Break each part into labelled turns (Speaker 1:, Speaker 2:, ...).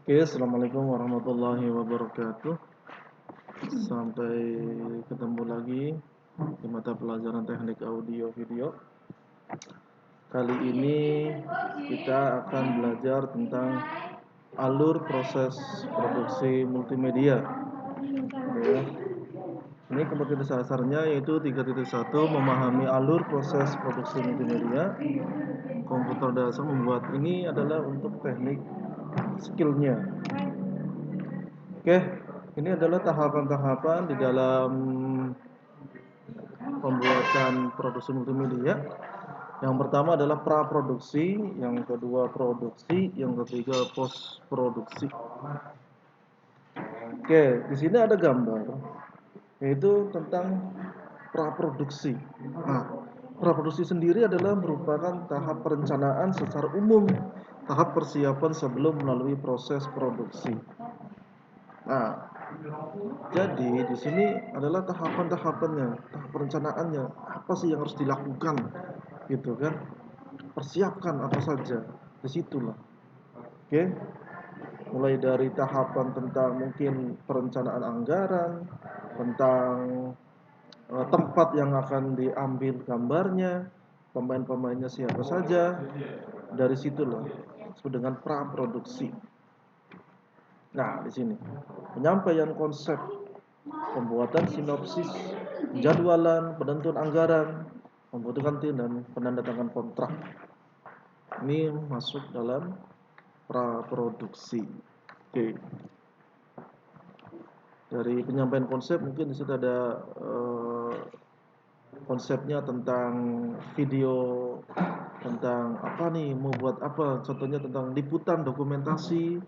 Speaker 1: Oke, assalamualaikum warahmatullahi wabarakatuh. Sampai ketemu lagi di mata pelajaran teknik audio video. Kali ini kita akan belajar tentang alur proses produksi multimedia. Ya. Ini kompetisi dasarnya yaitu 3.1 memahami alur proses produksi multimedia. Komputer dasar membuat ini adalah untuk teknik skillnya. Oke, ini adalah tahapan-tahapan di dalam pembuatan produksi multimedia. Yang pertama adalah praproduksi, yang kedua produksi, yang ketiga post produksi. Oke, di sini ada gambar, yaitu tentang praproduksi. Nah, praproduksi sendiri adalah merupakan tahap perencanaan secara umum, tahap persiapan sebelum melalui proses produksi. Nah, jadi di sini adalah tahapan-tahapannya, tahap perencanaannya, apa sih yang harus dilakukan, gitu kan? Persiapkan apa saja, disitulah. Oke, mulai dari tahapan tentang mungkin perencanaan anggaran, tentang tempat yang akan diambil gambarnya, pemain-pemainnya siapa saja, dari situlah disebut dengan praproduksi. Nah, di sini penyampaian konsep, pembuatan sinopsis, jadwalan, penentuan anggaran, membutuhkan tim dan penandatangan kontrak. Ini masuk dalam praproduksi. Oke. Dari penyampaian konsep mungkin di situ ada konsepnya tentang video, tentang apa nih, mau buat apa, contohnya tentang liputan dokumentasi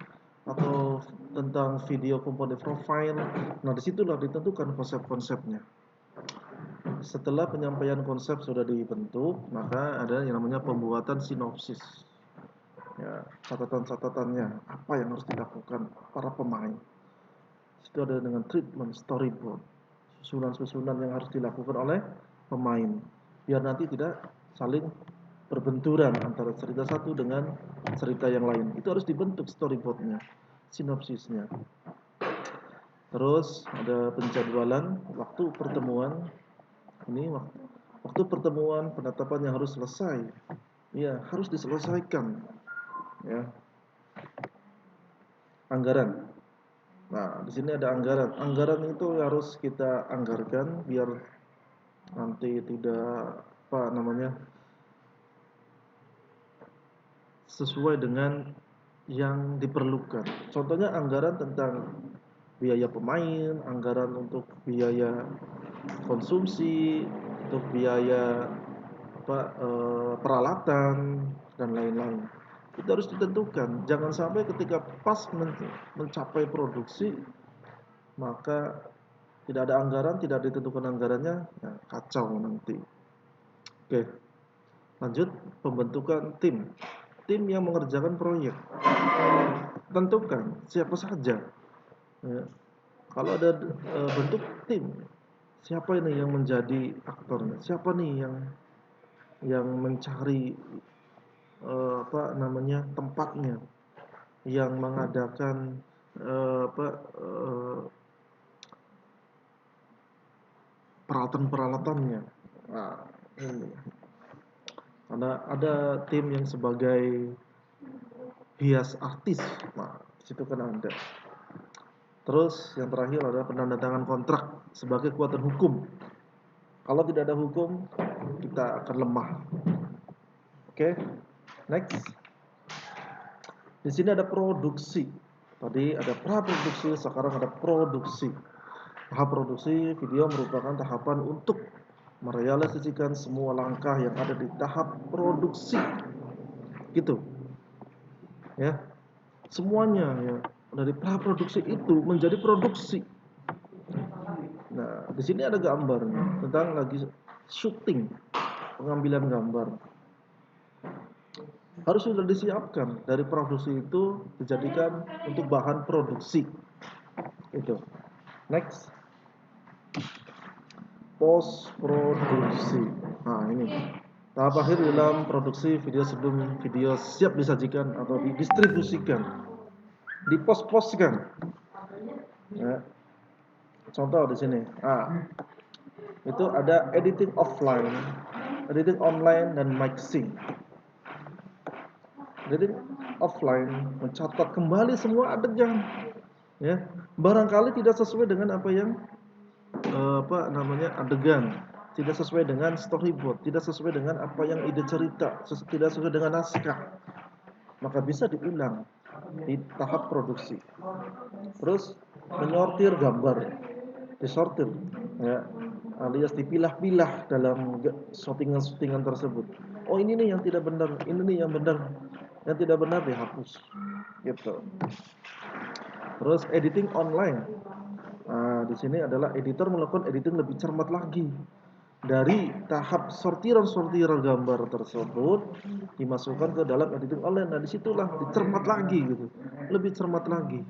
Speaker 1: atau tentang video komponen profile. Nah, disitulah ditentukan konsep-konsepnya. Setelah penyampaian konsep sudah dibentuk, maka ada yang namanya pembuatan sinopsis. Ya, catatan-catatannya, apa yang harus dilakukan para pemain. Itu ada dengan treatment, storyboard, susunan-susunan yang harus dilakukan oleh pemain, biar nanti tidak saling berbenturan antara cerita satu dengan cerita yang lain. Itu harus dibentuk storyboardnya, sinopsisnya. Terus ada penjadwalan waktu pertemuan. Ini waktu pertemuan penetapan yang harus selesai. Ya, harus diselesaikan. Ya. Anggaran. Nah, di sini ada anggaran. Anggaran itu harus kita anggarkan biar nanti tidak sesuai dengan yang diperlukan. Contohnya anggaran tentang biaya pemain, anggaran untuk biaya konsumsi, untuk biaya peralatan dan lain-lain. Itu harus ditentukan. Jangan sampai ketika pas mencapai produksi maka tidak ada anggaran, tidak ditentukan anggarannya, ya, kacau nanti. Oke, lanjut pembentukan tim. Tim yang mengerjakan proyek. Tentukan siapa saja. Ya. Kalau ada bentuk tim, siapa ini yang menjadi aktornya? Siapa nih yang mencari tempatnya, yang mengadakan peralatan-peralatannya. Nah, ini. Karena ada tim yang sebagai hias artis. Nah, situ kan ada. Terus yang terakhir adalah penandatangan kontrak sebagai kekuatan hukum. Kalau tidak ada hukum, kita akan lemah. Oke, next. Di sini ada produksi. Tadi ada praproduksi, sekarang ada produksi. Tahap produksi video merupakan tahapan untuk merealisasikan semua langkah yang ada di tahap produksi. Gitu. Ya. Semuanya ya dari praproduksi itu menjadi produksi. Nah, di sini ada gambarnya tentang lagi syuting, pengambilan gambar. Harus sudah disiapkan dari produksi itu dijadikan untuk bahan produksi. Itu. Next. Post produksi. Nah, ini tahap akhir dalam produksi video sebelum video siap disajikan atau didistribusikan. dipost-postkan. Ya, contoh di sini. Itu ada editing offline, editing online, dan mixing. Editing offline mencatat kembali semua adegan, ya. Barangkali tidak sesuai dengan apa yang adegan, tidak sesuai dengan storyboard, tidak sesuai dengan apa yang ide cerita, tidak sesuai dengan naskah, maka bisa diulang di tahap produksi. Terus menyortir gambar, disortir, ya, alias dipilah-pilah dalam shootingan tersebut. Oh, ini nih yang tidak benar, ini nih yang benar, yang tidak benar dihapus, gitu. Terus editing online. Nah, di sini adalah editor melakukan editing lebih cermat lagi. Dari tahap sortiran-sortiran gambar tersebut dimasukkan ke dalam editing online. Nah, disitulah dicermat lagi gitu. Lebih cermat lagi.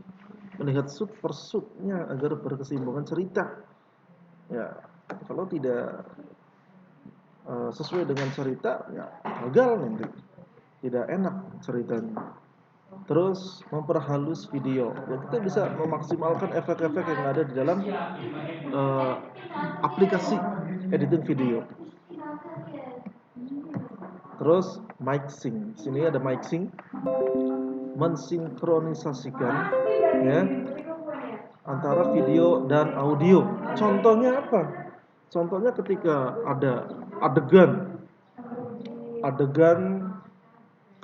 Speaker 1: Melihat shoot per shootnya agar berkesinambungan cerita. Ya, kalau tidak sesuai dengan cerita, ya gagal nanti. Tidak enak ceritanya. Terus memperhalus video. Ya, kita bisa memaksimalkan efek-efek yang ada di dalam aplikasi editing video. Terus mixing. Sini ada mixing, mensinkronisasikan, ya, antara video dan audio. Contohnya apa? Contohnya ketika ada adegan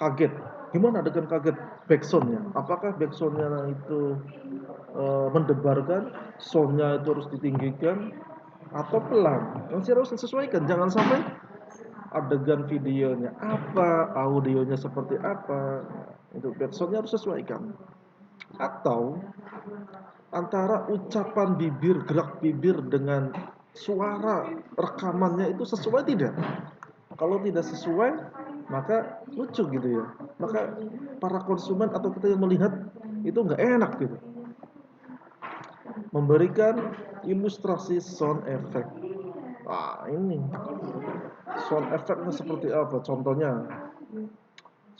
Speaker 1: kaget. Gimana adegan kaget? Backsoundnya. Apakah backsoundnya itu mendebarkan, soundnya itu harus ditinggikan atau pelan? Masih harus disesuaikan. Jangan sampai adegan videonya apa, audionya seperti apa. Nah, itu backsoundnya harus sesuaikan. Atau antara ucapan bibir, gerak bibir dengan suara rekamannya itu sesuai tidak? Kalau tidak sesuai, maka lucu gitu ya. Maka para konsumen atau kita yang melihat itu nggak enak gitu. Memberikan ilustrasi sound effect. Ini sound effectnya seperti apa? Contohnya,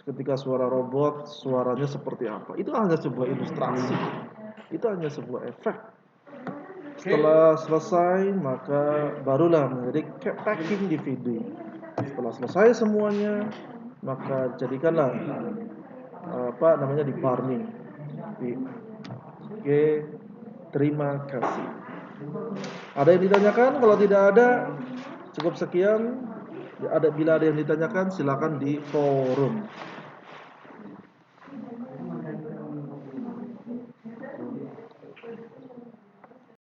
Speaker 1: ketika suara robot, suaranya seperti apa? Itu hanya sebuah ilustrasi. Itu hanya sebuah efek. Setelah selesai, maka barulah menjadi packing DVD. Setelah selesai semuanya, maka jadikanlah di burning. Oke, terima kasih. Ada yang ditanyakan? Kalau tidak ada, cukup sekian. Bila ada yang ditanyakan, silakan di forum.